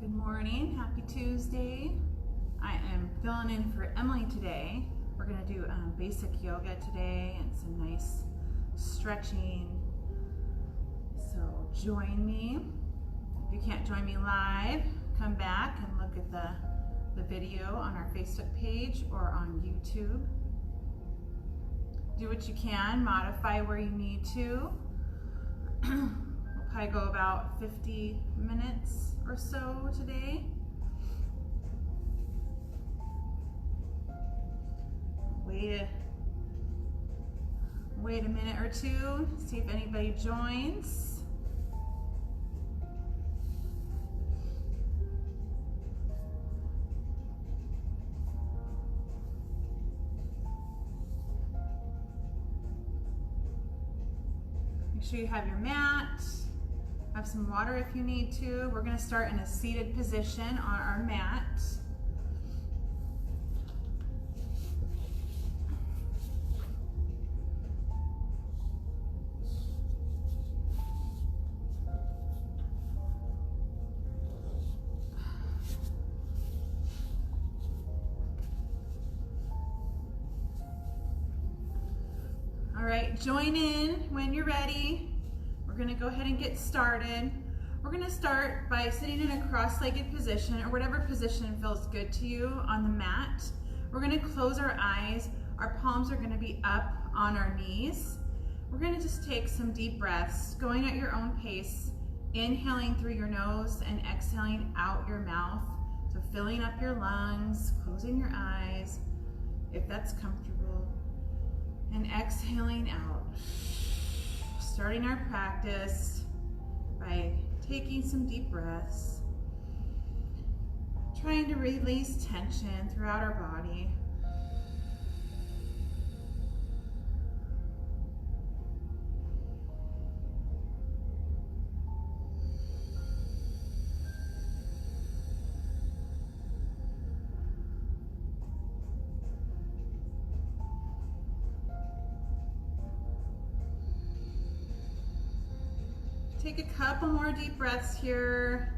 Good morning, happy Tuesday. I am filling in for Emily today. We're gonna do basic yoga today and some nice stretching. So join me. If you can't join me live, come back and look at the video on our Facebook page or on YouTube. Do what you can, modify where you need to. We'll probably go about 50 minutes or so today. Wait a minute or two, see if anybody joins. Make sure you have your mat. Have some water if you need to. We're going to start in a seated position on our mat. All right, join in when you're ready. We're going to go ahead and get started. We're going to start by sitting in a cross-legged position or whatever position feels good to you on the mat. We're going to close our eyes. Our palms are going to be up on our knees. We're going to just take some deep breaths, going at your own pace, inhaling through your nose and exhaling out your mouth. So filling up your lungs, closing your eyes if that's comfortable, and exhaling out. Starting our practice by taking some deep breaths, trying to release tension throughout our body. Take a couple more deep breaths here.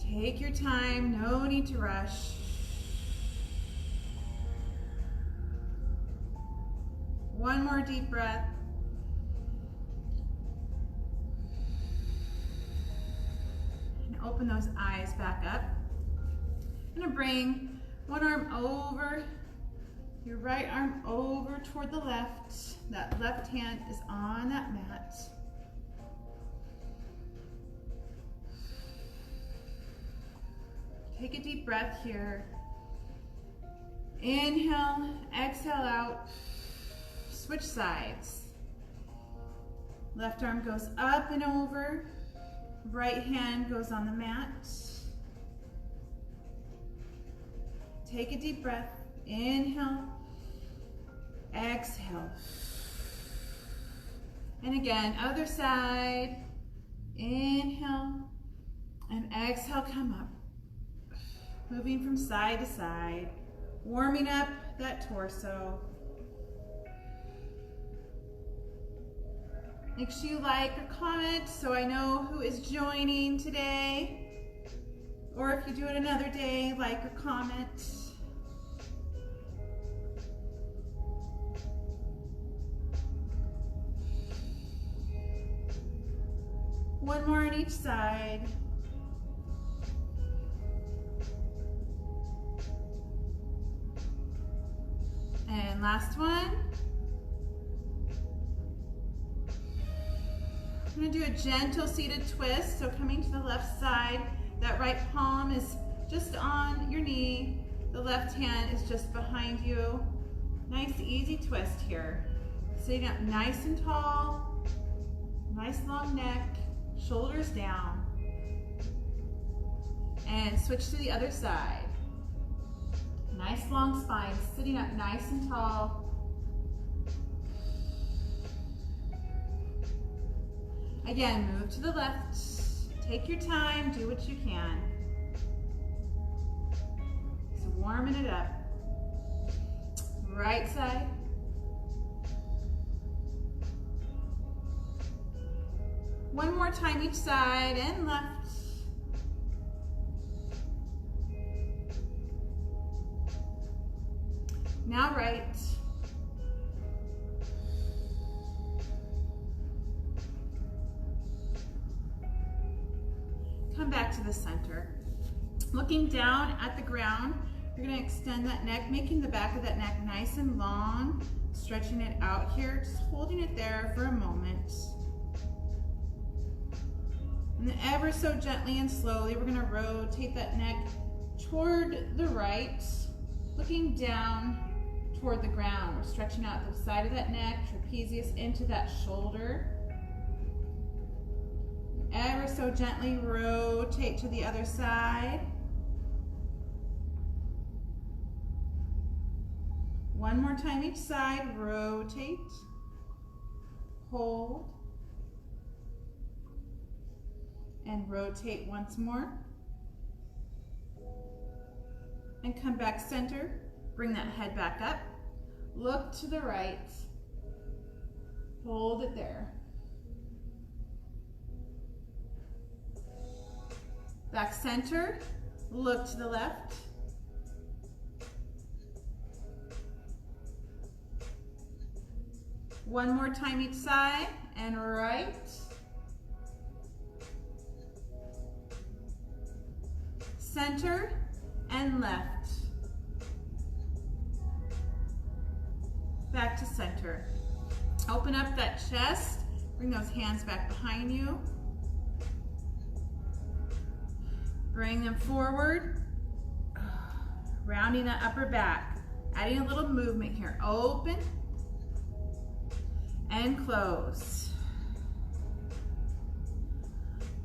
Take your time, no need to rush. One more deep breath. And open those eyes back up. I'm gonna bring one arm over, your right arm over toward the left. That left hand is on that mat. Take a deep breath here. Inhale, exhale out. Switch sides. Left arm goes up and over. Right hand goes on the mat. Take a deep breath. Inhale, exhale. And again, other side. Inhale and exhale, come up. Moving from side to side, warming up that torso. Make sure you like or comment so I know who is joining today. Or if you do it another day, like or comment. One more on each side. And last one. I'm going to do a gentle seated twist. So coming to the left side, that right palm is just on your knee. The left hand is just behind you. Nice easy twist here. Sitting up nice and tall, nice long neck. Shoulders down, and switch to the other side. Nice long spine, sitting up nice and tall. Again, move to the left. Take your time, do what you can. So warming it up. Right side. One more time each side, and left. Now right. Come back to the center. Looking down at the ground, you're going to extend that neck, making the back of that neck nice and long, stretching it out here, just holding it there for a moment. And then ever so gently and slowly, we're going to rotate that neck toward the right, looking down toward the ground. We're stretching out the side of that neck, trapezius into that shoulder. Ever so gently rotate to the other side. One more time each side, rotate, hold, and rotate once more. And come back center, bring that head back up, look to the right, hold it there. Back center, look to the left. One more time each side, and right. Center, and left. Back to center. Open up that chest, bring those hands back behind you. Bring them forward, rounding that upper back, adding a little movement here. Open and close.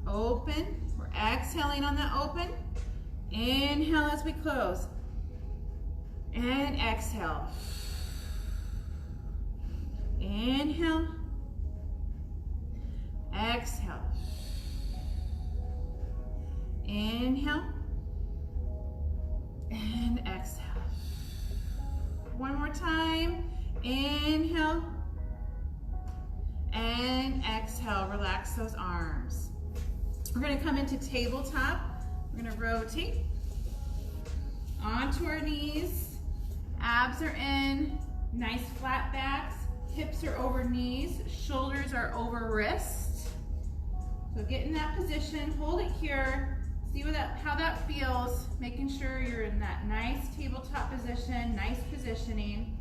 Open, we're exhaling on that open. Inhale as we close, and exhale. Inhale, exhale. Inhale and exhale. One more time. Inhale and exhale. Relax those arms. We're going to come into tabletop. We're going to rotate onto our knees. Abs are in. Nice flat backs. Hips are over knees. Shoulders are over wrists. So get in that position. Hold it here. See how that feels, making sure you're in that nice tabletop position, nice positioning.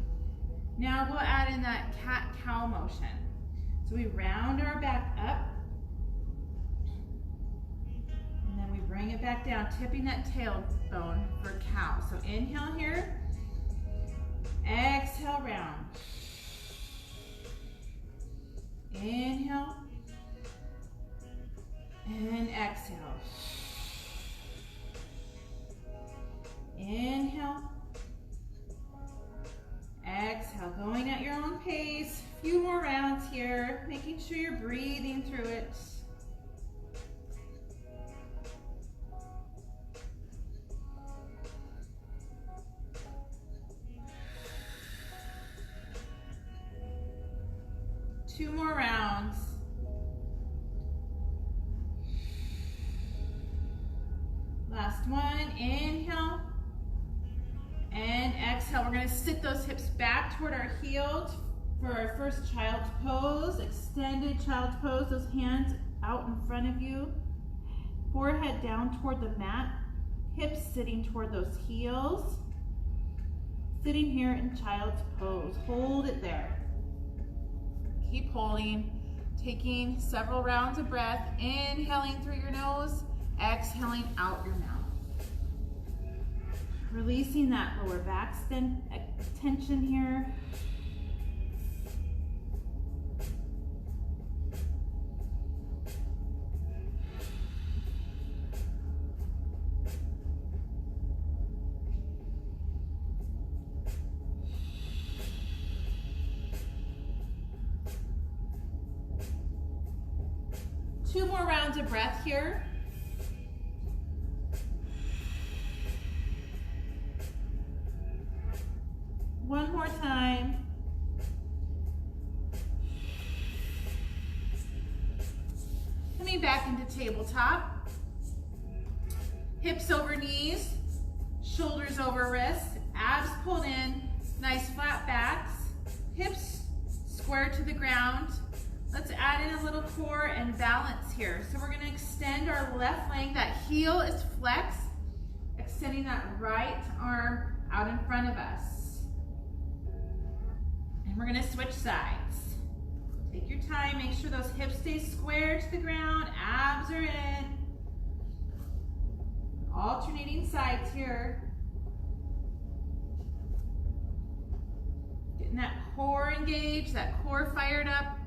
Now we'll add in that cat-cow motion. So we round our back up, and then we bring it back down, tipping that tailbone for cow. So inhale here, exhale round. Inhale, and exhale. Inhale, exhale, going at your own pace. A few more rounds here, making sure you're breathing through it. Two more rounds. Last one, inhale. And exhale, we're going to sit those hips back toward our heels for our first child's pose, extended child's pose, those hands out in front of you, forehead down toward the mat, hips sitting toward those heels, sitting here in child's pose. Hold it there. Keep holding, taking several rounds of breath, inhaling through your nose, exhaling out your mouth. Releasing that lower back tension here. Two more rounds of breath here. One more time. back into tabletop. Hips over knees, shoulders over wrists, abs pulled in, nice flat backs, hips square to the ground. Let's add in a little core and balance here. So we're gonna extend our left leg, that heel is flexed, extending that right arm out in front of us. And we're gonna switch sides. Take your time, make sure those hips stay square to the ground, abs are in. Alternating sides here. Getting that core engaged, that core fired up.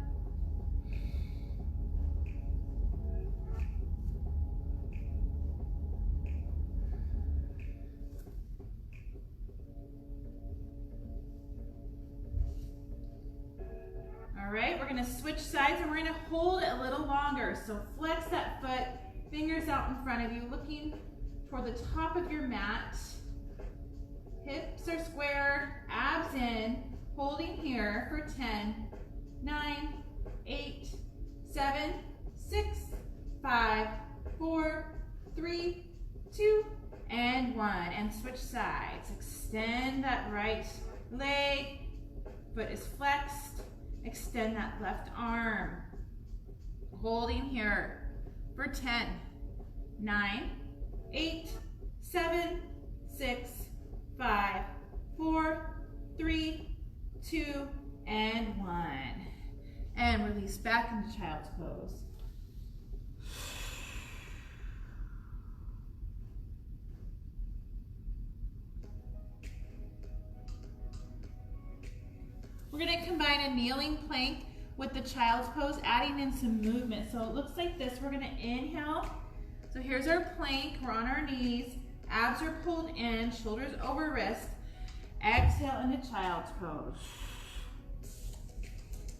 All right, we're gonna switch sides and we're gonna hold it a little longer. So flex that foot, fingers out in front of you, looking toward the top of your mat. Hips are square, abs in, holding here for 10, 9, 8, 7, 6, 5, 4, 3, 2, and 1. And switch sides. Extend that right leg, foot is flexed. Extend that left arm. Holding here for 10, 9, 8, 7, 6, 5, 4, 3, 2, and 1. And release back into child's pose. We're going to combine a kneeling plank with the child's pose, adding in some movement. So it looks like this. We're going to inhale. So here's our plank. We're on our knees. Abs are pulled in, shoulders over wrist. Exhale into child's pose.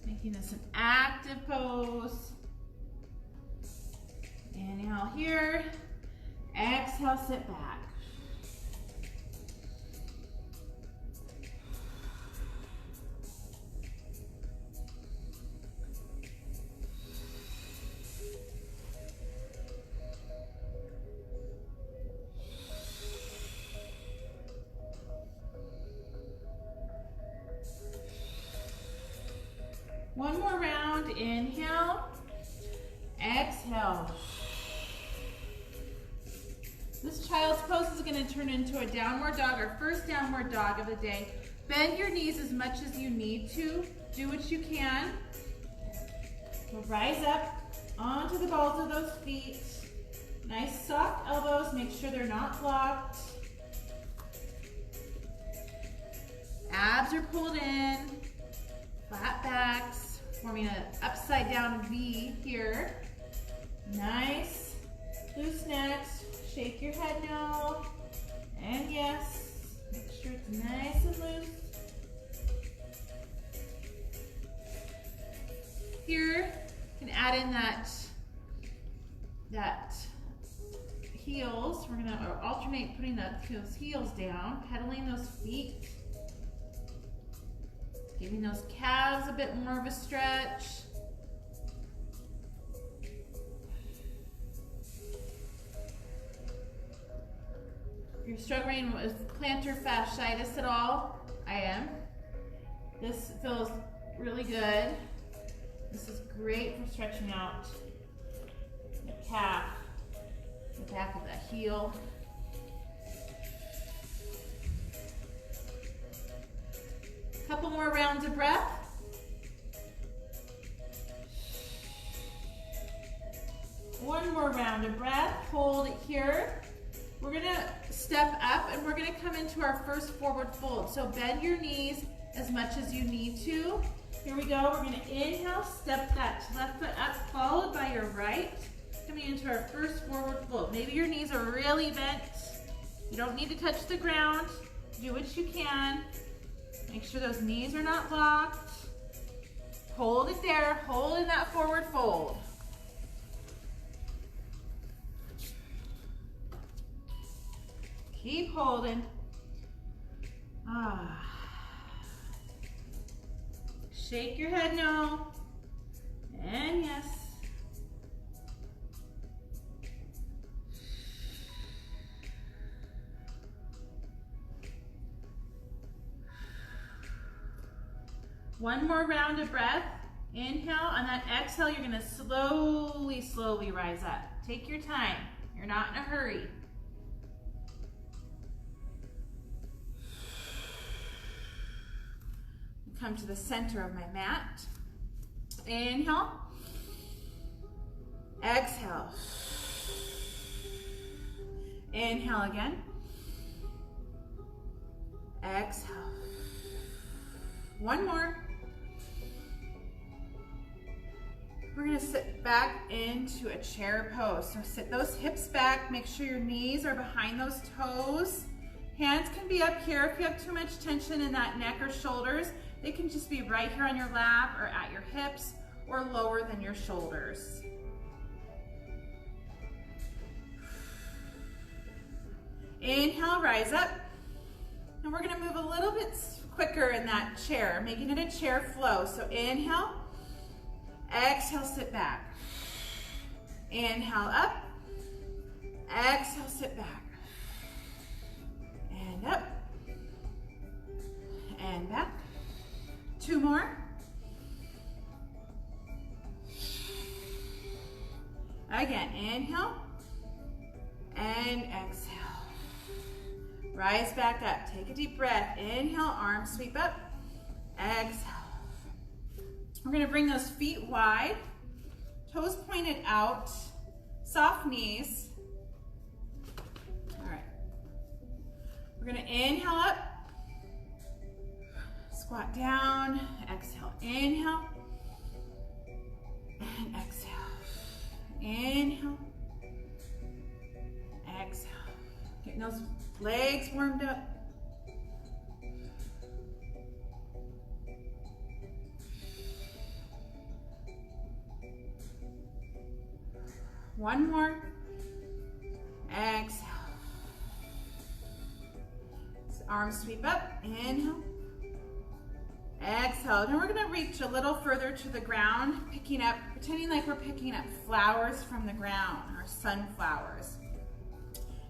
Making this an active pose. Inhale here. Exhale, sit back. One more round, inhale, exhale. This child's pose is going to turn into a downward dog, our first downward dog of the day. Bend your knees as much as you need to. Do what you can. We'll rise up onto the balls of those feet. Nice soft elbows, make sure they're not blocked. Abs are pulled in. Flat backs, forming an upside down V here. Nice. Loose necks. Shake your head no. And yes. Make sure it's nice and loose. Here, you can add in that heels. We're gonna alternate putting those heels down, pedaling those feet. Giving those calves a bit more of a stretch. If you're struggling with plantar fasciitis at all, I am. This feels really good. This is great for stretching out the calf, the back of the heel. Couple more rounds of breath. One more round of breath. Hold it here. We're gonna step up and we're gonna come into our first forward fold. So bend your knees as much as you need to. Here we go. We're gonna inhale, step that left foot up, followed by your right. Coming into our first forward fold. Maybe your knees are really bent. You don't need to touch the ground. Do what you can. Make sure those knees are not locked. Hold it there, hold in that forward fold. Keep holding. Shake your head no. And yes. One more round of breath. Inhale. On that exhale, you're gonna slowly, slowly rise up. Take your time. You're not in a hurry. Come to the center of my mat. Inhale. Exhale. Inhale again. Exhale. One more. We're gonna sit back into a chair pose. So sit those hips back, make sure your knees are behind those toes. Hands can be up here. If you have too much tension in that neck or shoulders, they can just be right here on your lap or at your hips or lower than your shoulders. Inhale, rise up. And we're gonna move a little bit quicker in that chair, making it a chair flow. So inhale, exhale, sit back. Inhale up, exhale, sit back. And up, and back. Two more. Again, inhale, and exhale. Rise back up, take a deep breath. Inhale, arms sweep up, exhale. We're gonna bring those feet wide, toes pointed out, soft knees. All right. We're gonna inhale up, squat down, exhale, inhale, and exhale. Inhale, exhale. Getting those legs warmed up. One more. Exhale. Arms sweep up. Inhale. Exhale. Now we're going to reach a little further to the ground, pretending like we're picking up flowers from the ground, or sunflowers.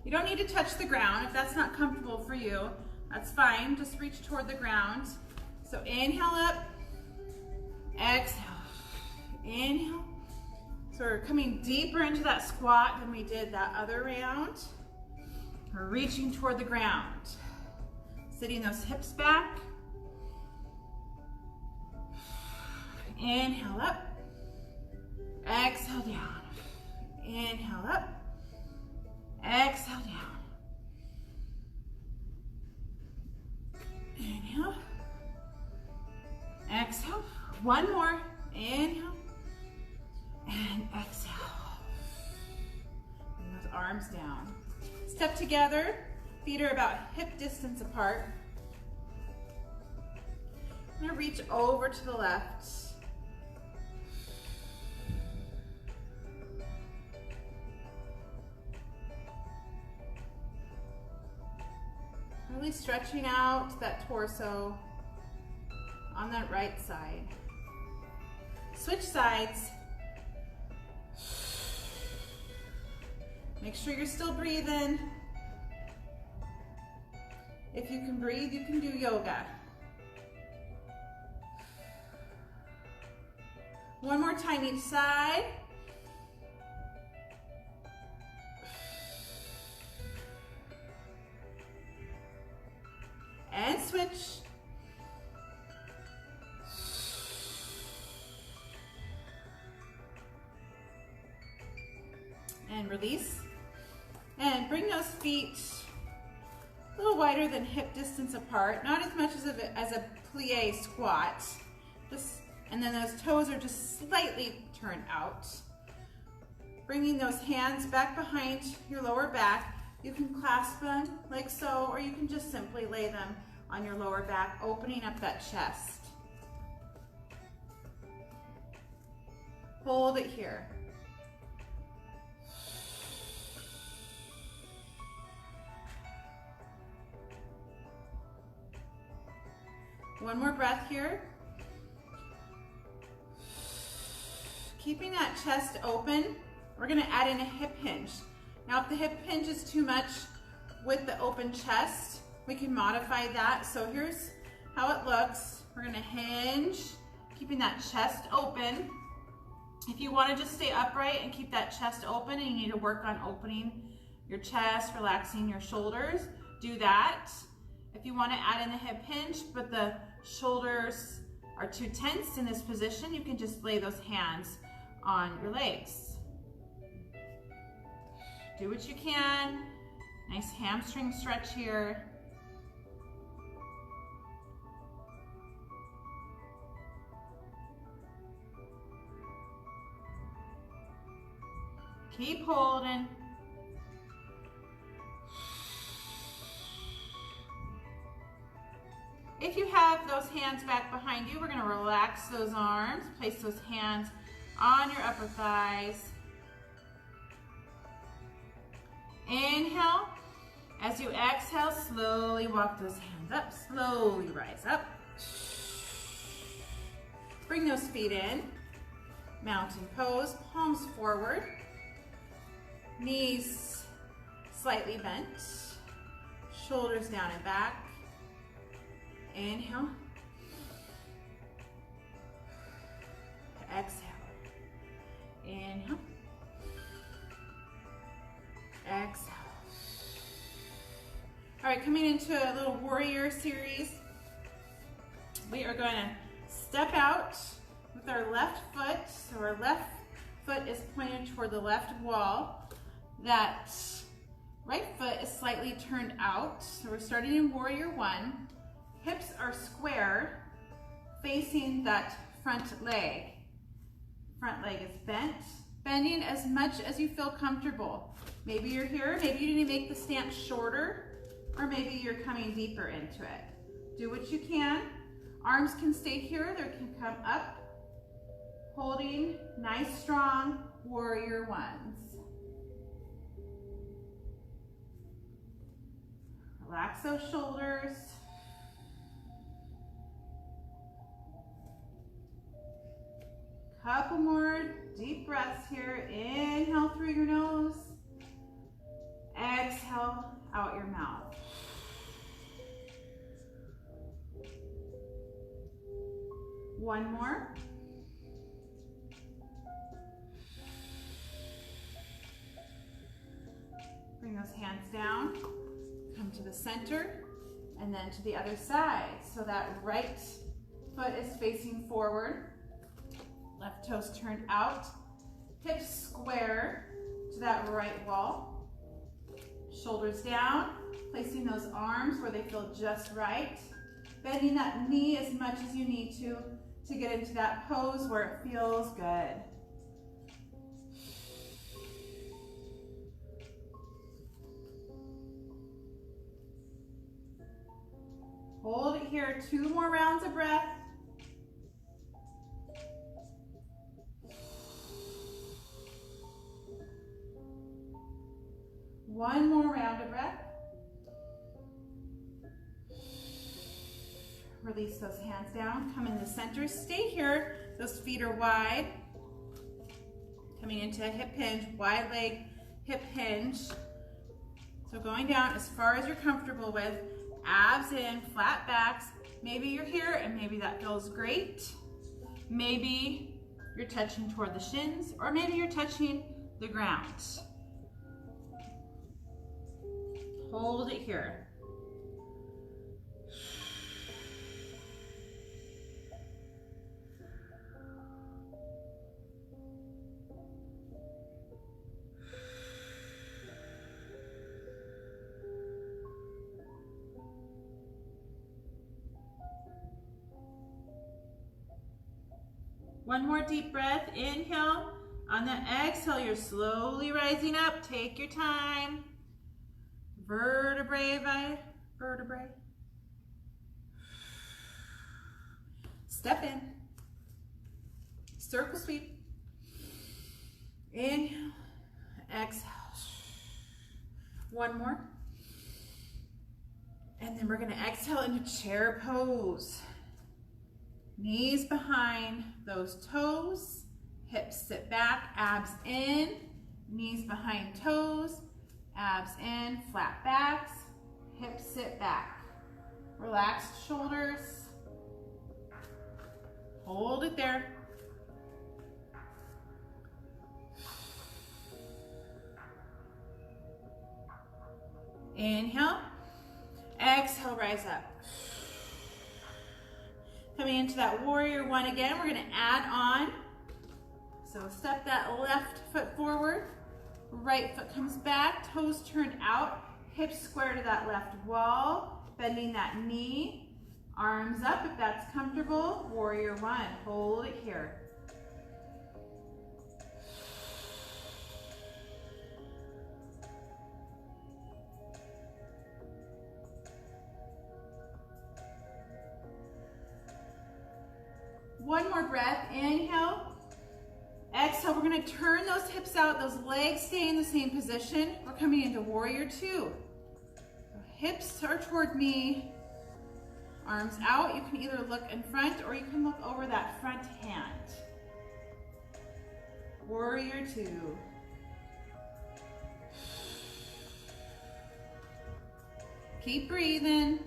You don't need to touch the ground. If that's not comfortable for you, that's fine. Just reach toward the ground. So inhale up, exhale, inhale. So we're coming deeper into that squat than we did that other round. We're reaching toward the ground. Sitting those hips back. Inhale up, exhale down. Inhale up, exhale down. Inhale, exhale. One more. Inhale and exhale. Bring those arms down. Step together. Feet are about hip distance apart. I'm going to reach over to the left. Really stretching out that torso on that right side. Switch sides. Make sure you're still breathing. If you can breathe, you can do yoga. One more time each side. And switch. And release. And bring those feet a little wider than hip distance apart, not as much as a plie squat. And then those toes are just slightly turned out. Bringing those hands back behind your lower back. You can clasp them like so, or you can just simply lay them on your lower back, opening up that chest. Hold it here. One more breath here. Keeping that chest open, we're going to add in a hip hinge. Now, if the hip hinge is too much with the open chest, we can modify that. So here's how it looks. We're gonna hinge, keeping that chest open. If you wanna just stay upright and keep that chest open and you need to work on opening your chest, relaxing your shoulders, do that. If you wanna add in the hip hinge, but the shoulders are too tense in this position, you can just lay those hands on your legs. Do what you can. Nice hamstring stretch here. Keep holding. If you have those hands back behind you, we're going to relax those arms. Place those hands on your upper thighs. Inhale. As you exhale, slowly walk those hands up. Slowly rise up. Bring those feet in. Mountain pose, palms forward. Knees slightly bent. Shoulders down and back. Inhale. Exhale. Inhale. Exhale. All right, coming into a little warrior series. We are going to step out with our left foot. So our left foot is pointed toward the left wall. That right foot is slightly turned out. So we're starting in warrior one. Hips are square, facing that front leg. Front leg is bent, bending as much as you feel comfortable. Maybe you're here, maybe you need to make the stance shorter, or maybe you're coming deeper into it. Do what you can. Arms can stay here, they can come up. Holding nice, strong warrior ones. Relax those shoulders. Couple more deep breaths here. Inhale through your nose. Exhale out your mouth. One more. Bring those hands down. Come to the center and then to the other side. So that right foot is facing forward. Left toes turned out. Hips square to that right wall. Shoulders down. Placing those arms where they feel just right. Bending that knee as much as you need to get into that pose where it feels good. Hold it here, 2 more rounds of breath. One more round of breath. Release those hands down, come in the center, stay here. Those feet are wide. Coming into a hip hinge, wide leg hip hinge. So going down as far as you're comfortable with, abs in, flat backs. Maybe you're here and maybe that feels great. Maybe you're touching toward the shins, or maybe you're touching the ground. Hold it here. One more deep breath. Inhale. On the exhale, you're slowly rising up. Take your time. Vertebrae by vertebrae. Step in. Circle sweep. Inhale. Exhale. One more. And then we're going to exhale into chair pose. Knees behind those toes. Hips sit back, abs in. Knees behind toes. Abs in, flat backs, hips sit back. Relaxed shoulders. Hold it there. Inhale. Exhale, rise up. Coming into that warrior one again, we're gonna add on. So step that left foot forward, right foot comes back, toes turned out, hips square to that left wall, bending that knee, arms up if that's comfortable, warrior one, hold it here. One more breath, inhale. Exhale, we're gonna turn those hips out, those legs stay in the same position. We're coming into warrior two. So hips are toward me, arms out. You can either look in front or you can look over that front hand. Warrior two. Keep breathing.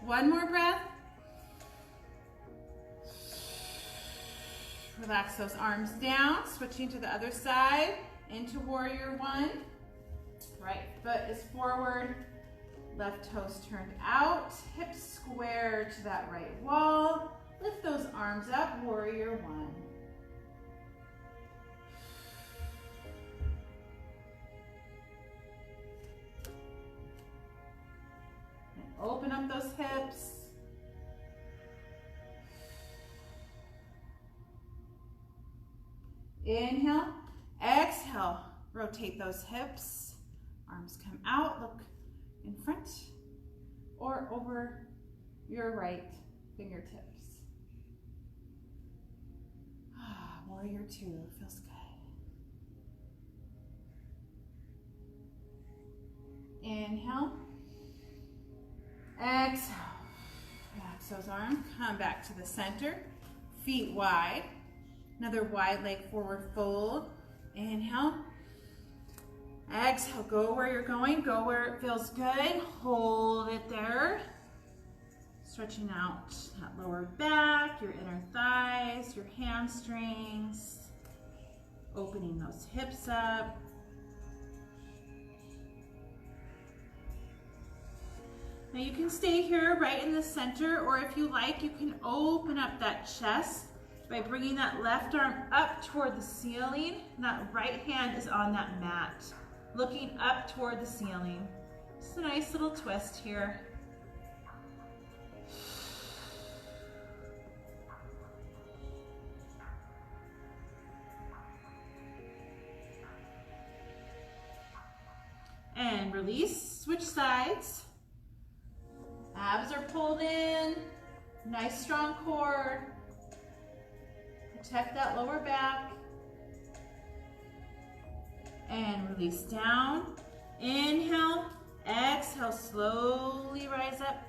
One more breath. Relax those arms down, switching to the other side, into warrior one. Right foot is forward, left toes turned out, hips square to that right wall. Lift those arms up, warrior one. Open up those hips. Inhale, exhale, rotate those hips. Arms come out, look in front or over your right fingertips. Warrior two, feels good. Inhale. Exhale, relax those arms, come back to the center, feet wide, another wide leg forward fold, inhale, exhale, go where you're going, go where it feels good, hold it there, stretching out that lower back, your inner thighs, your hamstrings, opening those hips up. Now you can stay here right in the center, or if you like, you can open up that chest by bringing that left arm up toward the ceiling, and that right hand is on that mat, looking up toward the ceiling. Just a nice little twist here. And release, switch sides. Abs are pulled in, nice strong core. Protect that lower back. And release down. Inhale, exhale, slowly rise up.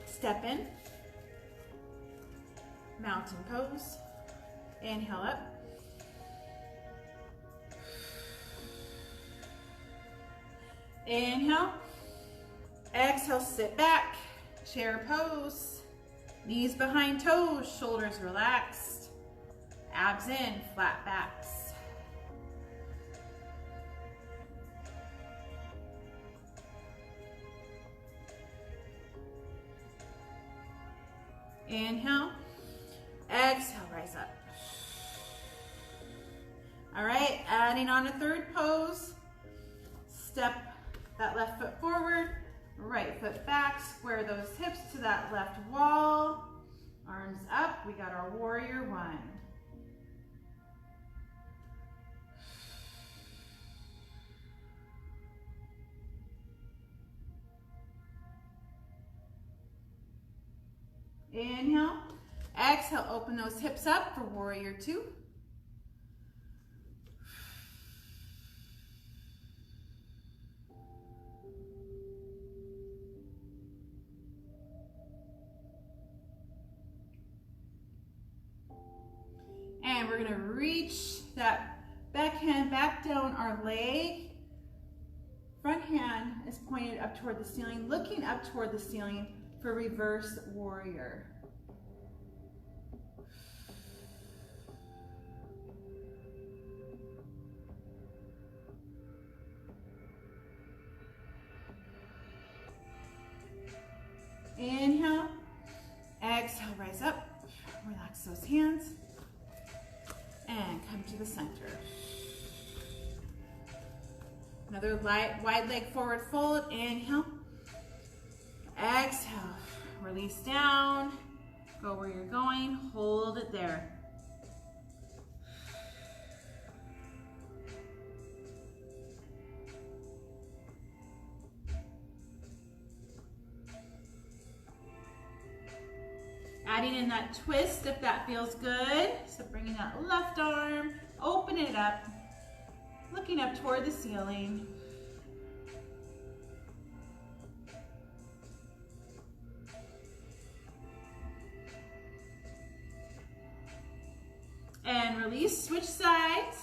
Step in. Mountain pose. Inhale up. Inhale, exhale, sit back, chair pose, knees behind toes, shoulders relaxed, abs in, flat backs. Inhale, exhale, rise up. All right, adding on a third pose, step that left foot forward, right foot back, square those hips to that left wall, arms up, we got our warrior one. Inhale, exhale, open those hips up for warrior two. And we're gonna reach that back hand back down our leg. Front hand is pointed up toward the ceiling, looking up toward the ceiling for reverse warrior. Inhale, exhale, rise up, relax those hands, and come to the center. Another wide leg forward fold, inhale, exhale, release down, go where you're going, hold it there. Adding in that twist if that feels good. So bringing that left arm, open it up, looking up toward the ceiling. And release, switch sides.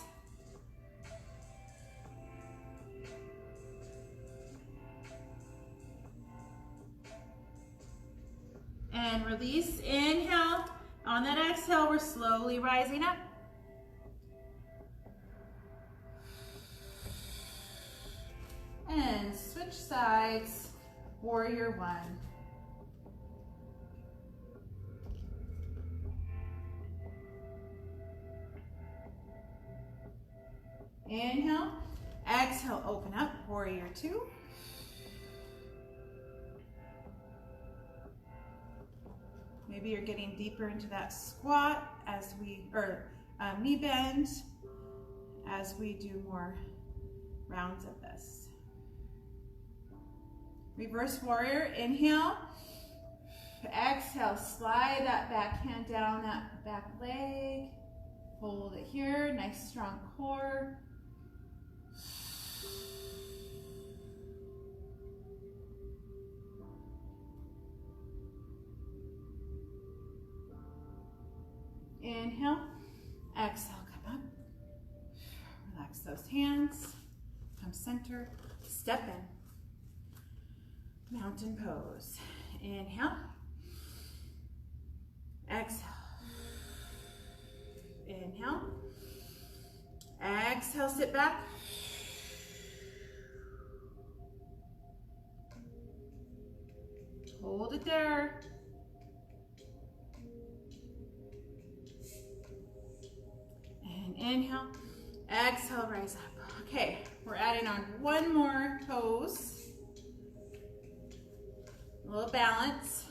And release, inhale. On that exhale, we're slowly rising up. And switch sides, warrior one. Inhale, exhale, open up, warrior two. Maybe you're getting deeper into that squat as knee bend as we do more rounds of this. Reverse warrior, inhale. Exhale, slide that back hand down that back leg. Hold it here, nice strong core. Inhale, exhale, come up. Relax those hands. Come center, step in. Mountain pose. Inhale, exhale. Inhale, exhale, sit back. Hold it there. And inhale, exhale, rise up. Okay, we're adding on one more pose. A little balance.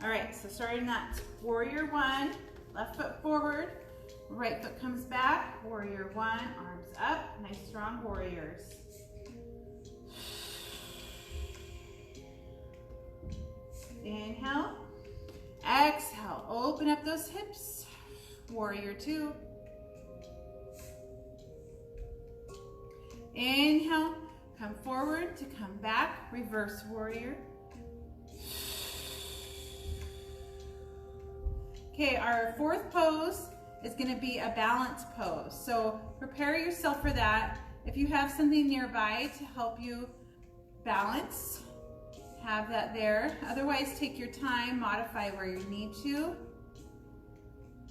All right, so starting that warrior one, left foot forward, right foot comes back, warrior one, arms up, nice strong warriors. Inhale, exhale, open up those hips, warrior two. Inhale, come forward to come back, reverse warrior. Okay, our fourth pose is going to be a balance pose. So prepare yourself for that. If you have something nearby to help you balance, have that there. Otherwise, take your time, modify where you need to.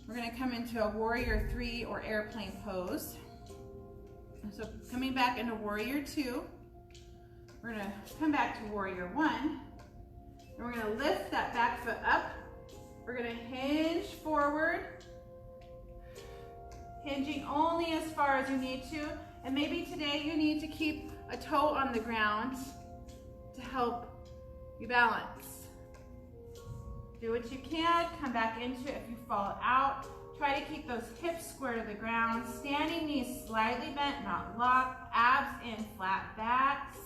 We're going to come into a warrior three or airplane pose. So coming back into warrior two, we're going to come back to warrior one, and we're going to lift that back foot up. We're going to hinge forward, hinging only as far as you need to, and maybe today you need to keep a toe on the ground to help you balance. Do what you can, come back into it if you fall out. Try to keep those hips square to the ground. Standing knees slightly bent, not locked. Abs in, flat backs.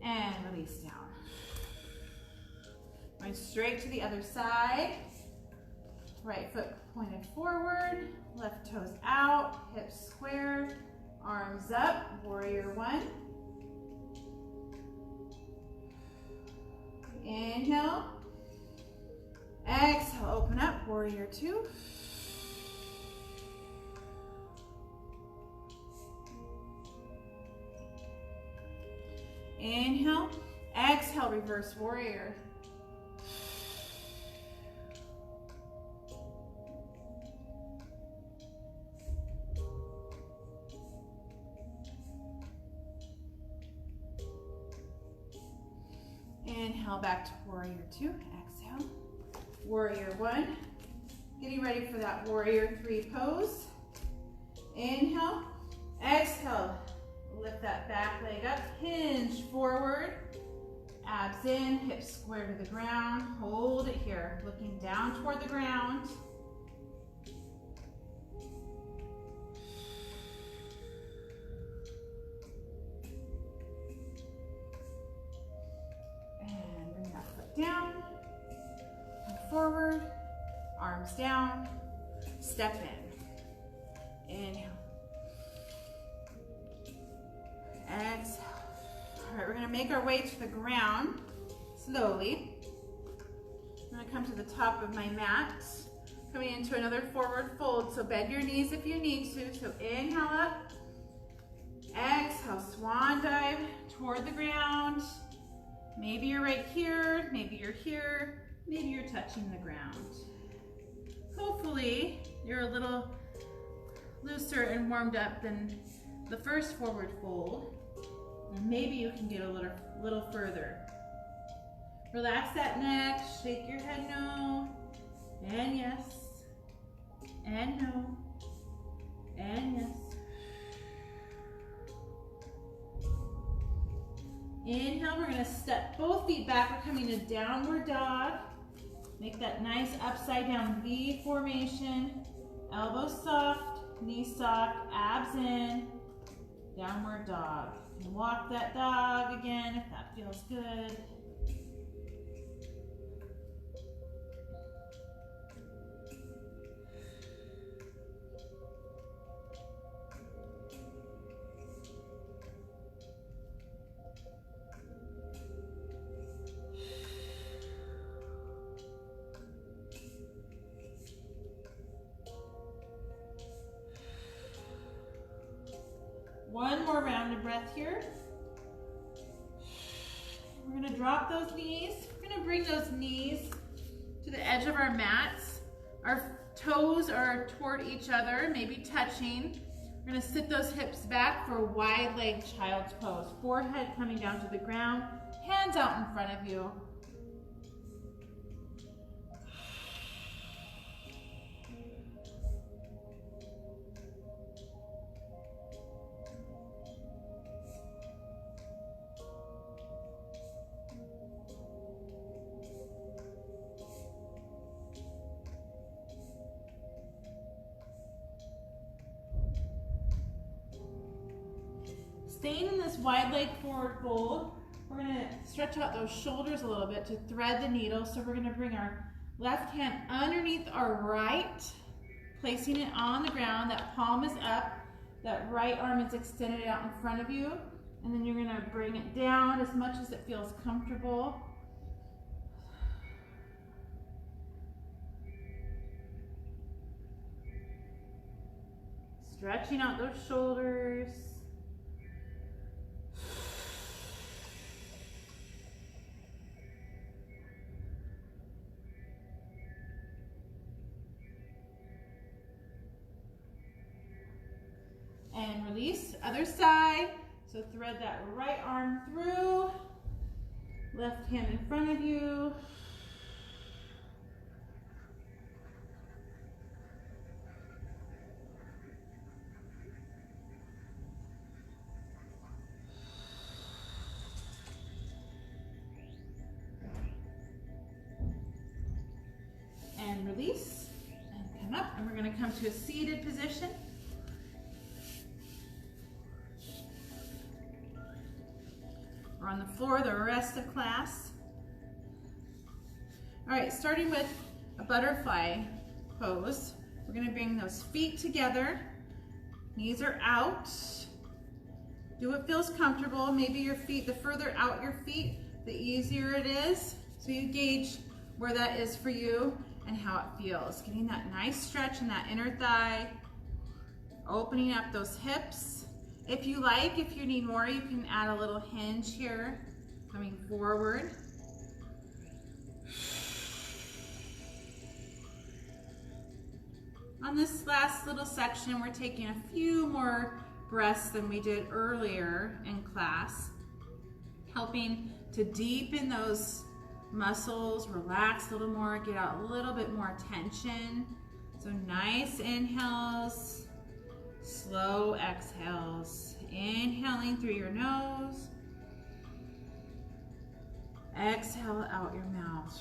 And release down. Going straight to the other side. Right foot pointed forward, left toes out, hips square, arms up, warrior one. Inhale. Exhale, open up, warrior two. Inhale. Exhale, reverse warrior. Inhale, back to warrior two. Exhale. Warrior one. Getting ready for that warrior three pose. Inhale. Exhale. Lift that back leg up. Hinge forward. Abs in. Hips square to the ground. Hold it here. Looking down toward the ground. Down, and forward, arms down, step in. Inhale. Exhale. All right, we're gonna make our way to the ground slowly. I'm gonna come to the top of my mat, coming into another forward fold. So bend your knees if you need to. So inhale up, exhale, swan dive toward the ground. Maybe you're right here, maybe you're here, maybe you're touching the ground. Hopefully, you're a little looser and warmed up than the first forward fold. And maybe you can get a little further. Relax that neck, shake your head no, and yes, and no, and yes. Inhale, we're gonna step both feet back. We're coming to downward dog. Make that nice upside down V formation. Elbows soft, knees soft, abs in. Downward dog. And walk that dog again if that feels good. One more round of breath here. We're gonna drop those knees. We're gonna bring those knees to the edge of our mats. Our toes are toward each other, maybe touching. We're gonna sit those hips back for a wide leg child's pose. Forehead coming down to the ground, hands out in front of you. Staying in this wide leg forward fold, we're gonna stretch out those shoulders a little bit to thread the needle. So we're gonna bring our left hand underneath our right, placing it on the ground. That palm is up, that right arm is extended out in front of you. And then you're gonna bring it down as much as it feels comfortable. Stretching out those shoulders. And release, other side. So thread that right arm through, left hand in front of you. And release, and come up, and we're gonna come to a seated position. We're on the floor the rest of class. All right, starting with a butterfly pose. We're gonna bring those feet together. Knees are out. Do what feels comfortable. Maybe your feet, the further out your feet, the easier it is. So you gauge where that is for you and how it feels. Getting that nice stretch in that inner thigh, opening up those hips. If you like, if you need more, you can add a little hinge here, coming forward. On this last little section, we're taking a few more breaths than we did earlier in class, helping to deepen those muscles, relax a little more, get out a little bit more tension. So nice inhales, slow exhales. Inhaling through your nose, exhale out your mouth.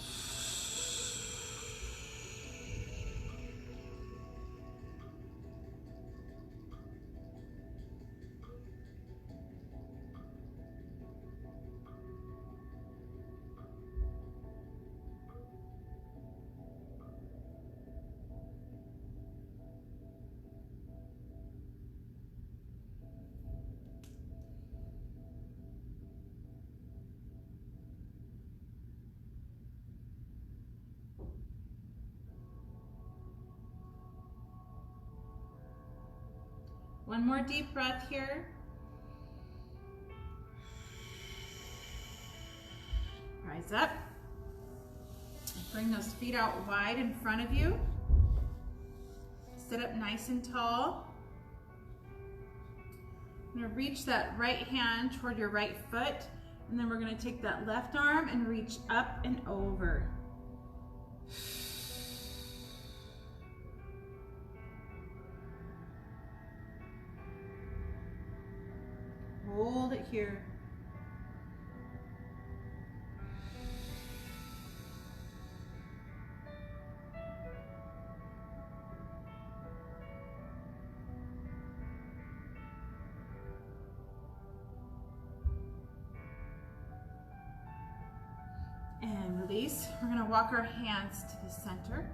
One more deep breath here. Rise up. Bring those feet out wide in front of you. Sit up nice and tall. I'm going to reach that right hand toward your right foot, and then we're going to take that left arm and reach up and over. Hold it here. And release. We're going to walk our hands to the center,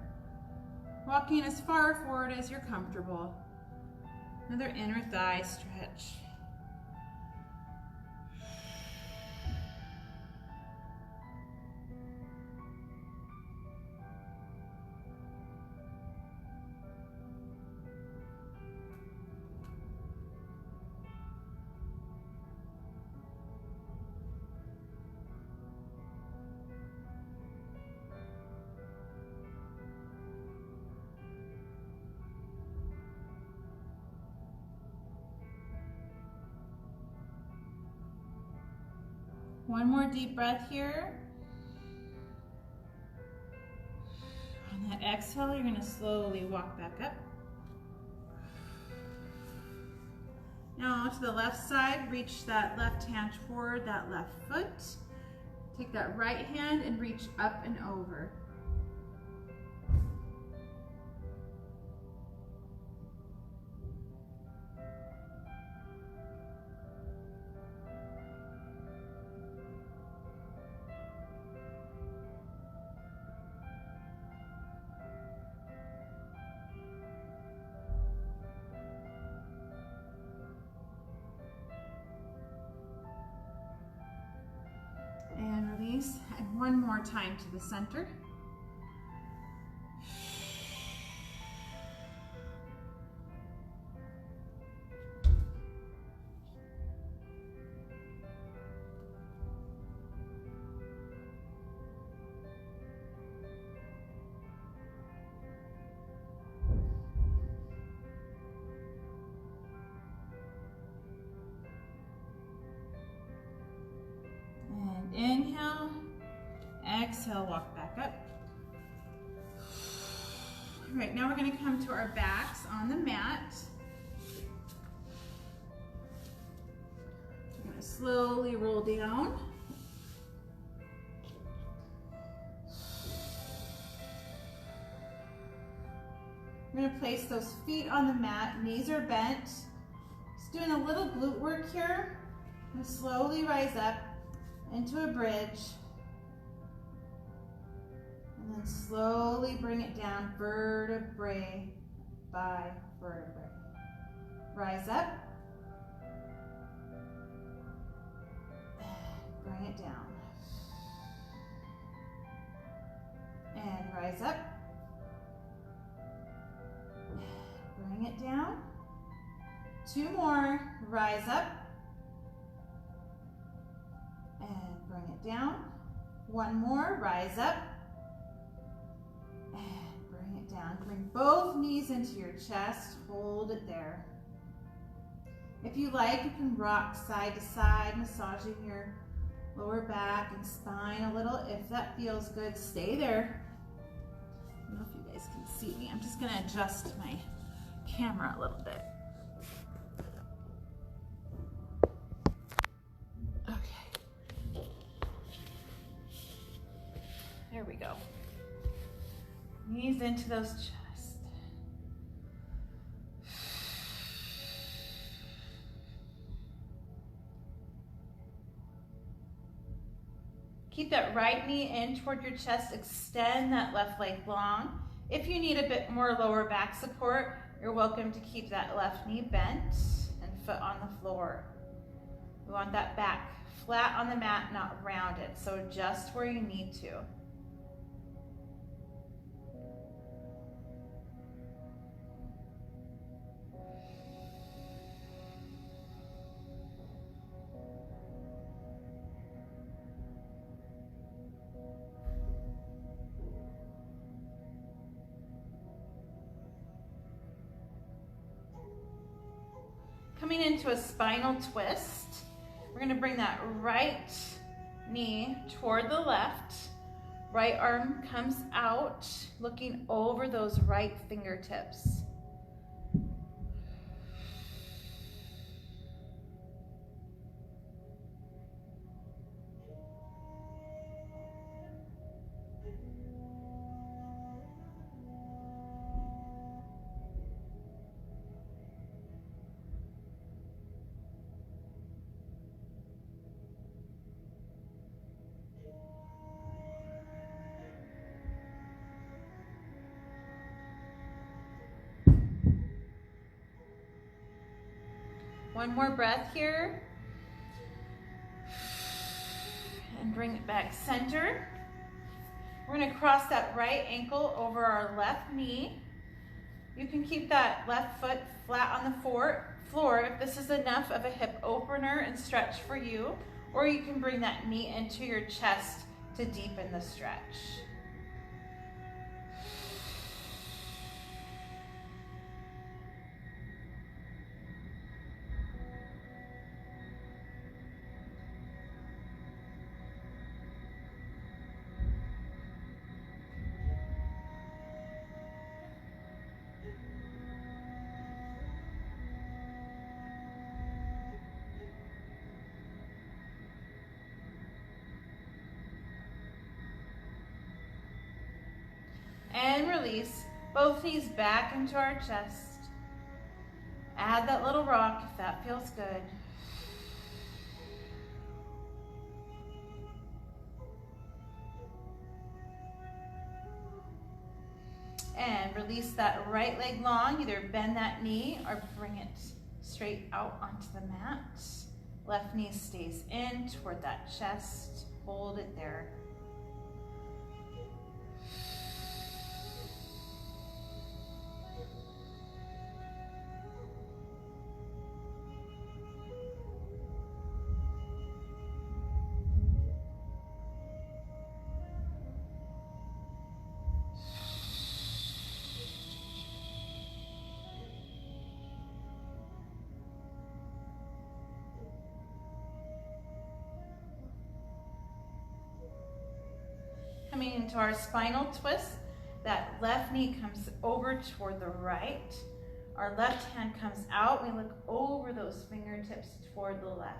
walking as far forward as you're comfortable. Another inner thigh stretch. One more deep breath here. On that exhale, you're going to slowly walk back up. Now to the left side, reach that left hand toward that left foot. Take that right hand and reach up and over. And release, and one more time to the center. Inhale, exhale, walk back up. All right, now we're going to come to our backs on the mat. We're going to slowly roll down. We're going to place those feet on the mat, knees are bent. Just doing a little glute work here. And slowly rise up into a bridge, and then slowly bring it down vertebrae by vertebrae. Rise up, bring it down. rise up. Bring it down. 2 more, rise up. And bring it down. 1 more, rise up. And bring it down. Bring both knees into your chest, hold it there. If you like, you can rock side to side, massaging your lower back and spine a little. If that feels good, stay there. I don't know if you guys can see me. I'm just gonna adjust my camera a little bit. Okay. There we go. Knees into those chests. Keep that right knee in toward your chest. Extend that left leg long. If you need a bit more lower back support, you're welcome to keep that left knee bent and foot on the floor. We want that back flat on the mat, not rounded. So just where you need to. Coming into a spinal twist, we're going to bring that right knee toward the left. Right arm comes out, looking over those right fingertips. One more breath here. And bring it back center. We're going to cross that right ankle over our left knee. You can keep that left foot flat on the floor if this is enough of a hip opener and stretch for you, or you can bring that knee into your chest to deepen the stretch. And release, both knees back into our chest. Add that little rock if that feels good. And release that right leg long, either bend that knee or bring it straight out onto the mat. Left knee stays in toward that chest, hold it there. Coming into our spinal twist, that left knee comes over toward the right. Our left hand comes out. We look over those fingertips toward the left.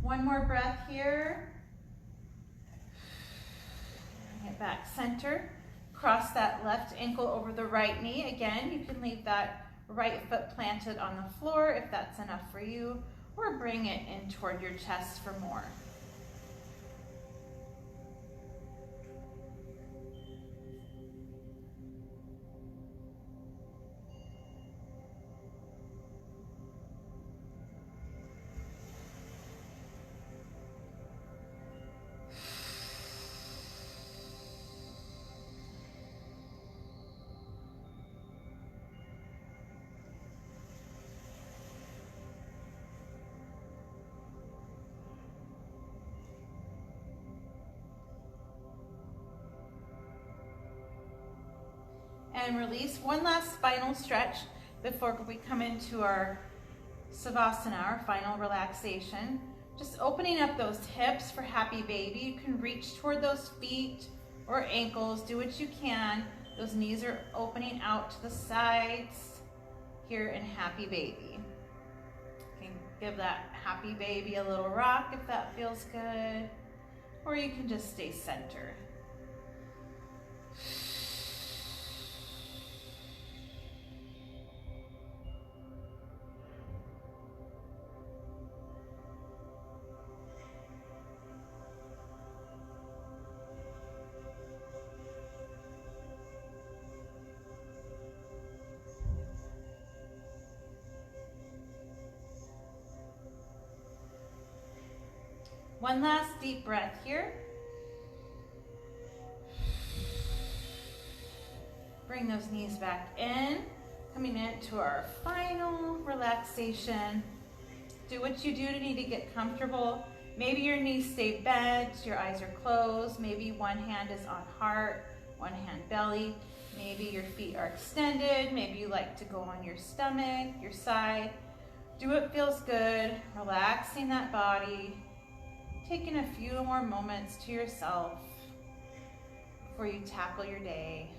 One more breath here. Bring it back center. cross that left ankle over the right knee. Again, you can leave that right foot planted on the floor if that's enough for you, or bring it in toward your chest for more. And release. One last spinal stretch before we come into our Savasana, our final relaxation. Just opening up those hips for happy baby. You can reach toward those feet or ankles. Do what you can. Those knees are opening out to the sides here in happy baby. You can give that happy baby a little rock if that feels good, or you can just stay centered. One last deep breath here. Bring those knees back in, coming into our final relaxation. Do what you do to need to get comfortable. Maybe your knees stay bent, your eyes are closed. Maybe one hand is on heart, one hand belly. Maybe your feet are extended. Maybe you like to go on your stomach, your side. Do what feels good, relaxing that body. Taking a few more moments to yourself before you tackle your day.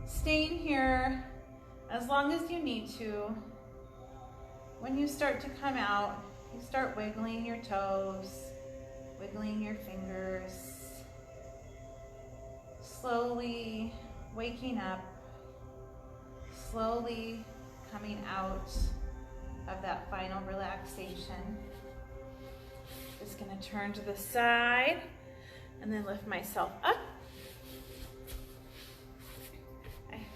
Staying here as long as you need to. When you start to come out, you start wiggling your toes, wiggling your fingers, slowly waking up, slowly coming out of that final relaxation. Just gonna turn to the side and then lift myself up.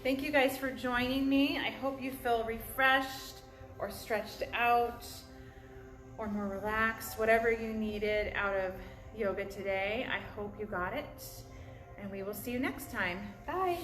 Thank you guys for joining me. I hope you feel refreshed or stretched out or more relaxed, whatever you needed out of yoga today. I hope you got it, and we will see you next time. Bye.